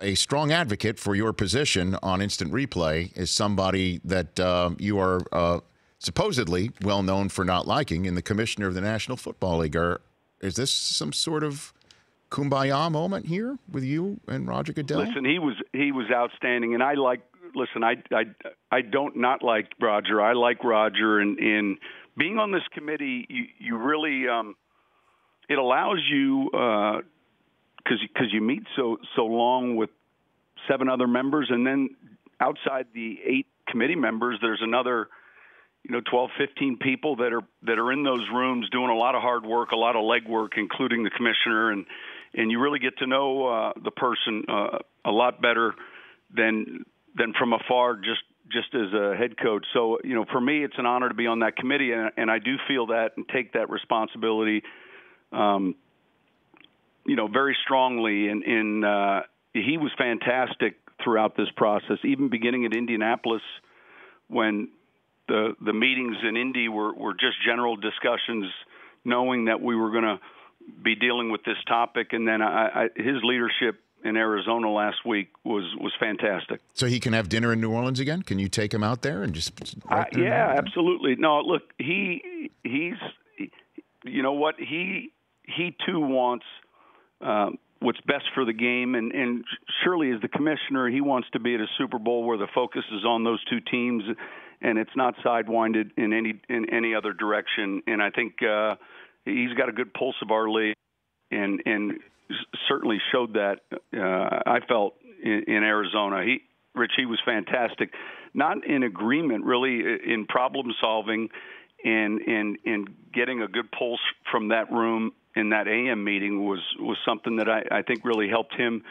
a strong advocate for your position on instant replay is somebody that you are supposedly well known for not liking in the commissioner of the National Football League. Is this some sort of kumbaya moment here with you and Roger Goodell? Listen, he was outstanding, and I don't not like Roger. I like Roger, and in being on this committee, you really it allows you because you meet so long with 7 other members, and then outside the 8 committee members, there's another 12, 15 people that are in those rooms doing a lot of hard work, a lot of legwork, including the commissioner, and you really get to know the person a lot better than from afar, just as a head coach. So, for me, it's an honor to be on that committee, and I do feel that and take that responsibility, very strongly. And he was fantastic throughout this process, even beginning at Indianapolis when the meetings in Indy were just general discussions, knowing that we were going to be dealing with this topic. And then his leadership in Arizona last week was fantastic. So he can have dinner in New Orleans again? Can you take him out there and just? Yeah, absolutely. No, look, he's you know what, he too wants what's best for the game, and surely as the commissioner, he wants to be at a Super Bowl where the focus is on those 2 teams, and it's not sidewinded in any other direction. And I think he's got a good pulse of our league, and certainly showed that. I felt in Arizona, he was fantastic, not in agreement really in problem solving, and getting a good pulse from that room in that AM meeting was something that I think really helped him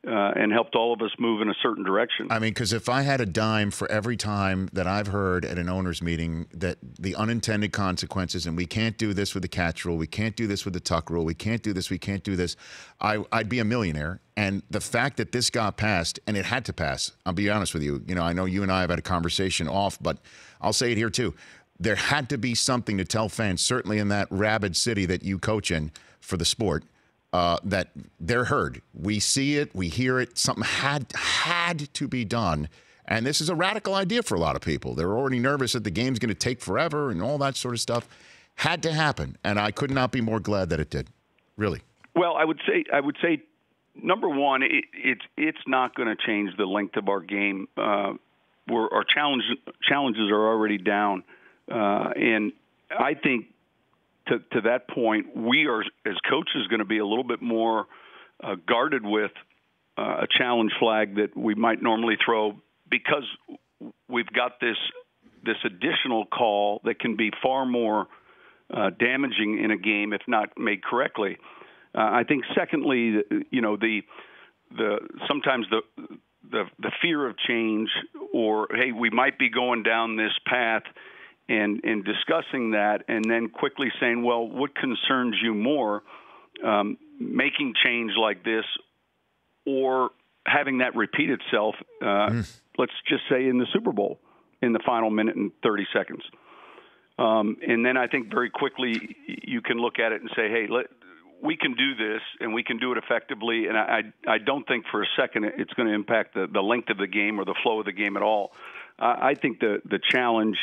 and helped all of us move in a certain direction. I mean, because if I had a dime for every time that I've heard at an owners meeting that the unintended consequences, and we can't do this with the catch rule, we can't do this with the tuck rule, we can't do this, we can't do this, I'd be a millionaire. And the fact that this got passed, and it had to pass, I'll be honest with you, I know you and I have had a conversation off, but I'll say it here too. There had to be something to tell fans, certainly in that rabid city that you coach in for the sport, that they're heard. We see it, we hear it. Something had to be done. And this is a radical idea for a lot of people. They're already nervous that the game's going to take forever and all that sort of stuff. Had to happen, and I could not be more glad that it did. Really. Well, I would say, number one, it's not going to change the length of our game. Our challenges are already down. And I think to that point, we are, as coaches, going to be a little bit more guarded with a challenge flag that we might normally throw, because we've got this additional call that can be far more damaging in a game if not made correctly. I think, secondly, sometimes the fear of change, or hey, we might be going down this path. And discussing that, and then quickly saying, well, what concerns you more, making change like this or having that repeat itself, let's just say in the Super Bowl in the final minute and 30 seconds. And then I think very quickly you can look at it and say, hey, we can do this, and we can do it effectively. And I don't think for a second it's going to impact the length of the game or the flow of the game at all. I think the challenge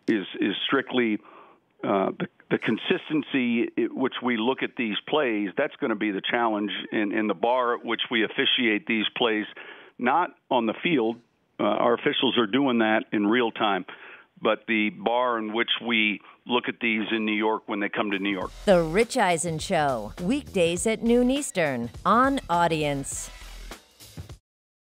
is strictly the consistency at which we look at these plays. That's going to be the challenge, in the bar at which we officiate these plays, not on the field. Our officials are doing that in real time, but the bar in which we look at these in New York when they come to New York. The Rich Eisen Show, weekdays at noon Eastern on Audience.